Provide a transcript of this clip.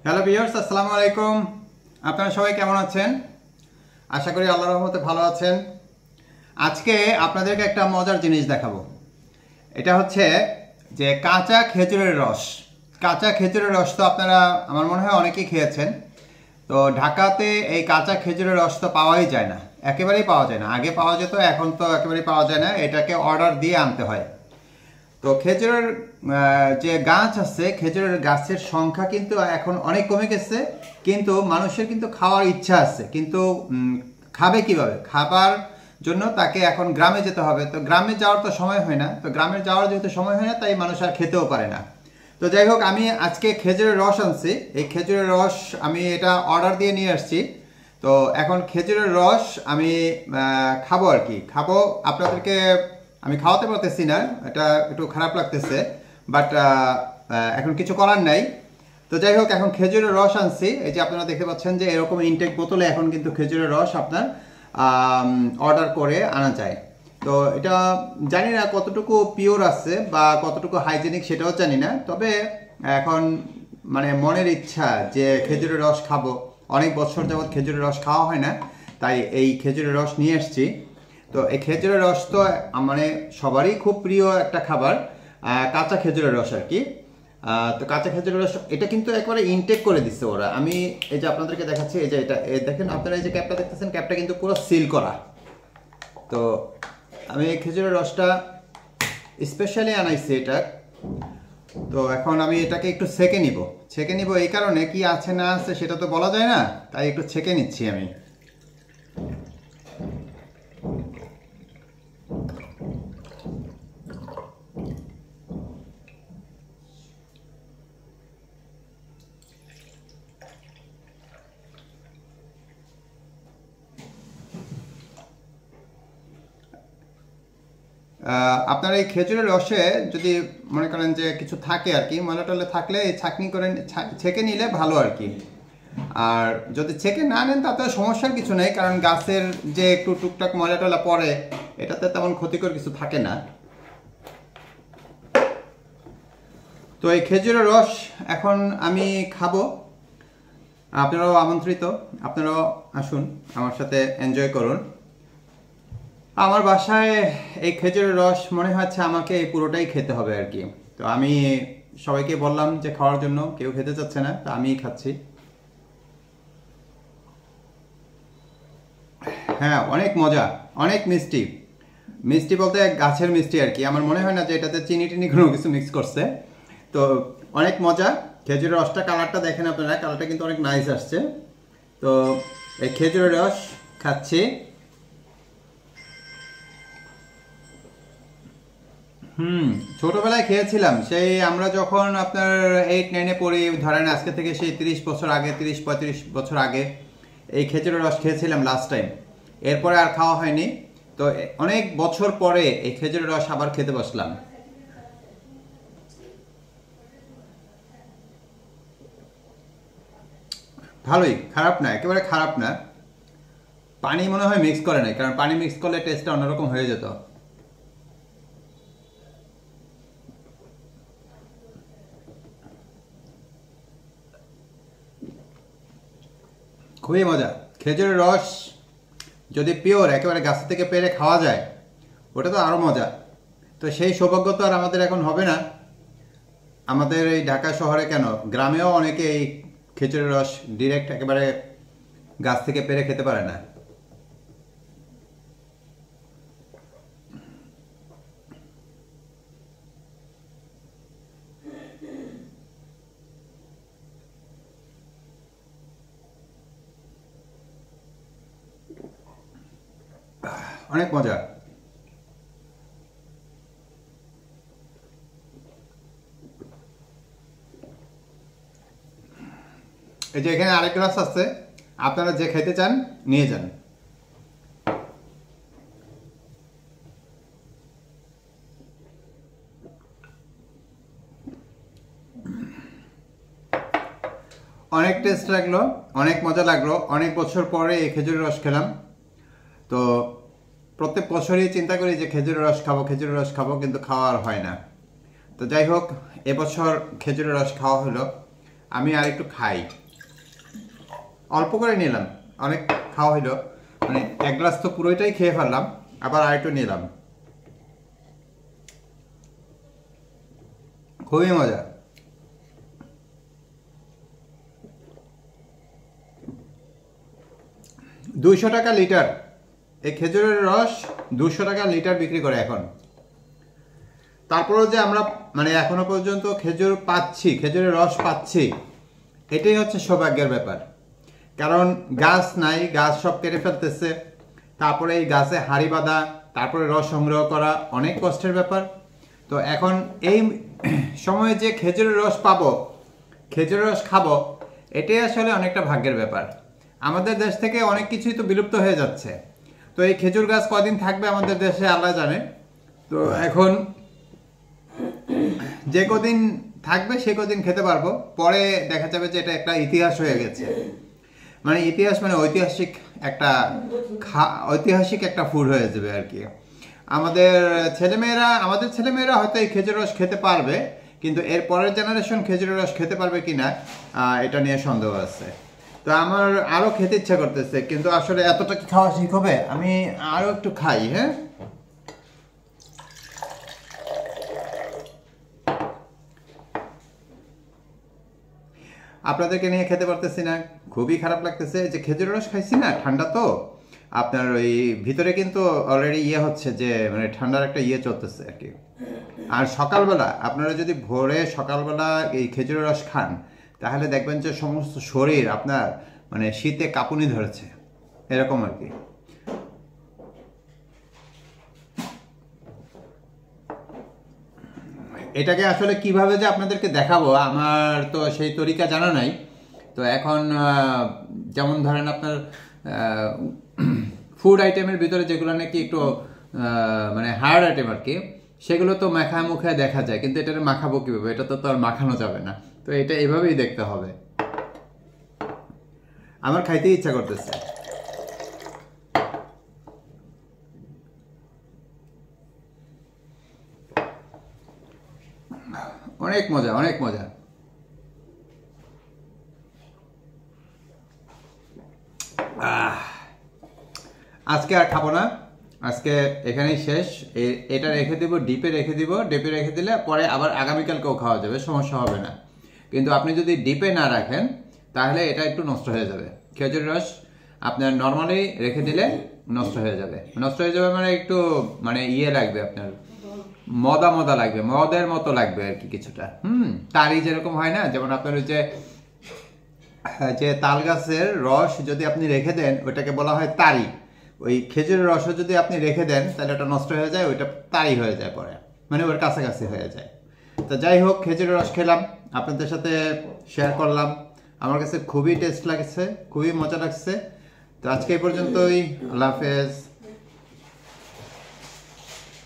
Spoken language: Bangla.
হ্যালো ভিউয়ার্স, আসসালামু আলাইকুম। আপনারা সবাই কেমন আছেন? আশা করি আল্লাহর রহমতে ভালো আছেন। আজকে আপনাদেরকে একটা মজার জিনিস দেখাবো। এটা হচ্ছে যে কাঁচা খেজুরের রস। কাঁচা খেজুরের রস তো আপনারা আমার মনে হয় অনেকেই খেয়েছেন। তো ঢাকাতে এই কাঁচা খেজুরের রস তো পাওয়াই যায় না, একেবারেই পাওয়া যায় না। আগে পাওয়া যেত, এখন তো একেবারেই পাওয়া যায় না। এটাকে অর্ডার দিয়ে আনতে হয়। তো খেজুরের যে গাছ আছে, খেজুরের গাছের সংখ্যা কিন্তু এখন অনেক কমে গেছে, কিন্তু মানুষের কিন্তু খাওয়ার ইচ্ছা আছে। কিন্তু খাবে কিভাবে? খাবার জন্য তাকে এখন গ্রামে যেতে হবে। তো গ্রামে যাওয়ার তো সময় হয় না। তো গ্রামে যাওয়ার যেহেতু সময় হয় না, তাই মানুষ আর খেতেও পারে না। তো যাই হোক, আমি আজকে খেজুরের রস আনছি। এই খেজুরের রস আমি এটা অর্ডার দিয়ে নিয়ে আসছি। তো এখন খেজুরের রস আমি খাবো আর কি। খাবো, আপনাদেরকে আমি খাওয়াতে পারতেছি না, এটা একটু খারাপ লাগতেছে, বাট এখন কিছু করার নাই। তো যাই হোক, এখন খেজুরের রস আনছি। এই যে আপনারা দেখতে পাচ্ছেন যে এরকম ইনটেক বোতলে এখন কিন্তু খেজুরের রস আপনার অর্ডার করে আনা যায়। তো এটা জানি না কতটুকু পিওর আছে বা কতটুকু হাইজেনিক, সেটাও জানি না। তবে এখন মানে মনের ইচ্ছা যে খেজুরের রস খাবো। অনেক বছর যাবৎ খেজুরের রস খাওয়া হয় না, তাই এই খেজুরের রস নিয়ে এসছি। তো এই খেজুরের রস তো মানে সবারই খুব প্রিয় একটা খাবার, কাঁচা খেজুরের রস আর কি। তো কাঁচা খেজুরের রস এটা কিন্তু একবারে ইনটেক করে দিচ্ছে ওরা। আমি এই যে আপনাদেরকে দেখাচ্ছি, এই যে এটা দেখেন আপনারা, এই যে ক্যাপটা দেখতেছেন, ক্যাপটা কিন্তু পুরো সিল করা। তো আমি এই খেজুরের রসটা স্পেশালি আনাইছি এটা। তো এখন আমি এটাকে একটু ছেঁকে নিব। এই কারণে কি আছে না আছে সেটা তো বলা যায় না, তাই একটু ছেঁকে নিচ্ছি আমি। আপনার এই খেজুরের রসে যদি মনে করেন যে কিছু থাকে আর কি, ময়লা টলে থাকলে এই ছাঁকনি করে ছেঁকে নিলে ভালো আর কি। আর যদি ছেঁকে না নেন তাতে সমস্যার কিছু নেই, কারণ গাছের যে একটু টুকটাক ময়লা টলা পড়ে, এটাতে তেমন ক্ষতিকর কিছু থাকে না। তো এই খেজুরের রস এখন আমি খাবো। আপনারাও আমন্ত্রিত, আপনারাও আসুন, আমার সাথে এনজয় করুন। আমার বাসায় এই খেজুরের রস মনে হচ্ছে আমাকে এই পুরোটাই খেতে হবে আর কি। তো আমি সবাইকে বললাম যে খাওয়ার জন্য, কেউ খেতে চাচ্ছে না, তো আমিই খাচ্ছি। হ্যাঁ, অনেক মজা, অনেক মিষ্টি। মিষ্টি বলতে গাছের মিষ্টি আর কি। আমার মনে হয় না যে এটাতে চিনি টিনি কোনো কিছু মিক্স করছে। তো অনেক মজা। খেজুরের রসটা, কালারটা দেখেন আপনারা, কালারটা কিন্তু অনেক নাইস আসছে। তো এই খেজুরের রস খাচ্ছি। ছোটবেলায় খেয়েছিলাম, সেই আমরা যখন আপনার 8-9-এ পড়ি, ধরেন আজকে থেকে সেই 30 বছর আগে, 30-35 বছর আগে এই খেজুরের রস খেয়েছিলাম লাস্ট টাইম। এরপরে আর খাওয়া হয়নি। তো অনেক বছর পরে এই খেজুরের রস আবার খেতে বসলাম। ভালোই, খারাপ না, একেবারে খারাপ না। পানি মনে হয় মিক্স করে নাই, কারণ পানি মিক্স করলে টেস্টটা অন্যরকম হয়ে যেত। খুবই মজা। খেজুরের রস যদি পিওর একেবারে গাছ থেকে পেরে খাওয়া যায়, ওটা তো আরও মজা। তো সেই সৌভাগ্য তো আর আমাদের এখন হবে না। আমাদের এই ঢাকা শহরে কেন, গ্রামেও অনেকে এই খেজুরের রস ডিরেক্ট একেবারে গাছ থেকে পেরে খেতে পারে না। অনেক মজা। এই যে এখানে আরেক গ্লাস আছে, আপনারা যে খেতে চান নিয়ে যান। অনেক টেস্ট লাগলো, অনেক মজা লাগলো। অনেক বছর পরে এই খেজুরের রস খেলাম। তো প্রত্যেক বছরই চিন্তা করি যে খেজুরের রস খাবো, খেজুরের রস খাবো, কিন্তু খাওয়া আর হয় না। তো যাই হোক, এবছর খেজুরের রস খাওয়া হলো। আমি আর একটু খাই, অল্প করে নিলাম, অনেক খাওয়া হইলো, মানে 1 গ্লাস তো পুরোটাই খেয়ে ফেললাম, আবার আর একটু নিলাম। খুবই মজা। $200 লিটার এই খেজুরের রস, 200 টাকা লিটার বিক্রি করে এখন। তারপরেও যে আমরা মানে এখনো পর্যন্ত খেজুর পাচ্ছি, খেজুরের রস পাচ্ছি, এটাই হচ্ছে সৌভাগ্যের ব্যাপার। কারণ গাছ নাই, গাছ সব কেটে ফেলতেছে, তারপরে এই গাছে হাড়ি বাঁধা, তারপরে রস সংগ্রহ করা অনেক কষ্টের ব্যাপার। তো এখন এই সময়ে যে খেজুরের রস পাবো, খেজুরের রস খাবো, এটাই আসলে অনেকটা ভাগ্যের ব্যাপার। আমাদের দেশ থেকে অনেক কিছুই তো বিলুপ্ত হয়ে যাচ্ছে, তো এই খেজুর গাছ কদিন থাকবে আমাদের দেশে আল্লাহ জানে। তো এখন যে কদিন থাকবে সে কদিন খেতে পারবো, পরে দেখা যাবে যে এটা একটা ইতিহাস হয়ে গেছে। মানে ইতিহাস মানে ঐতিহাসিক একটা ফুড হয়ে যাবে আর কি। আমাদের ছেলেমেয়েরা হয়তো এই খেজুর রস খেতে পারবে, কিন্তু এর পরের জেনারেশন খেজুরের রস খেতে পারবে কিনা এটা নিয়ে সন্দেহ আছে। তো আমার আরো খেতে ইচ্ছা করতেছে, কিন্তু আসলে এতটা কি খাওয়া ঠিক হবে? আমি আরো একটু খাই। হ্যাঁ, আপনাদেরকে নিয়ে খেতে পারতেছি না, খুবই খারাপ লাগতেছে। যে খেজুরের রস খাইছি না, ঠান্ডা তো আপনার ওই ভিতরে কিন্তু অলরেডি হচ্ছে যে মানে ঠান্ডার একটা চলতেছে আর কি। আর সকালবেলা আপনারা যদি ভোরে সকালবেলা এই খেজুরের রস খান, তাহলে দেখবেন যে সমস্ত শরীর আপনার মানে শীতে কাঁপুনি ধরেছে, এরকম আর কি। এটাকে আসলে কিভাবে যে আপনাদেরকে দেখাবো আমার তো সেই তরিকা জানা নাই। তো এখন যেমন ধরেন আপনার ফুড আইটেমের ভিতরে যেগুলো নাকি একটু মানে হার্ড আইটেম আর কি, সেগুলো তো মাখা মুখে দেখা যায়, কিন্তু এটা মাখাবো কিভাবে? এটা তো আর মাখানো যাবে না। তো এটা এভাবেই দেখতে হবে। আমার খাইতে ইচ্ছা করতেছে। অনেক মজা, অনেক মজা। আজকে আর খাবো না, আজকে এখানেই শেষ। এটা রেখে দিব, ডিপে রেখে দিব। ডিপে রেখে দিলে পরে আবার আগামীকালকেও খাওয়া যাবে, সমস্যা হবে না। কিন্তু আপনি যদি ডিপে না রাখেন তাহলে এটা একটু নষ্ট হয়ে যাবে। খেজুরের রস আপনার নর্মালি রেখে দিলে নষ্ট হয়ে যাবে। নষ্ট হয়ে যাবে মানে একটু মানে লাগবে আপনার, মদা মদা লাগবে, মদের মতো লাগবে আর কি কিছুটা। তারি যেরকম হয় না, যেমন আপনার ওই যে তাল গাছের রস যদি আপনি রেখে দেন, ওইটাকে বলা হয় তারি। ওই খেজুরের রসও যদি আপনি রেখে দেন তাহলে ওটা নষ্ট হয়ে যায়, ওইটা তারি হয়ে যায় পরে, মানে ওর কাছাকাছি হয়ে যায়। তো যাই হোক, খেজুরের রস খেলাম, আপনাদের সাথে শেয়ার করলাম। আমার কাছে খুবই টেস্ট লাগছে, খুবই মজা লাগছে। তো আজকে এই পর্যন্তই। আল্লাহ হাফেজ।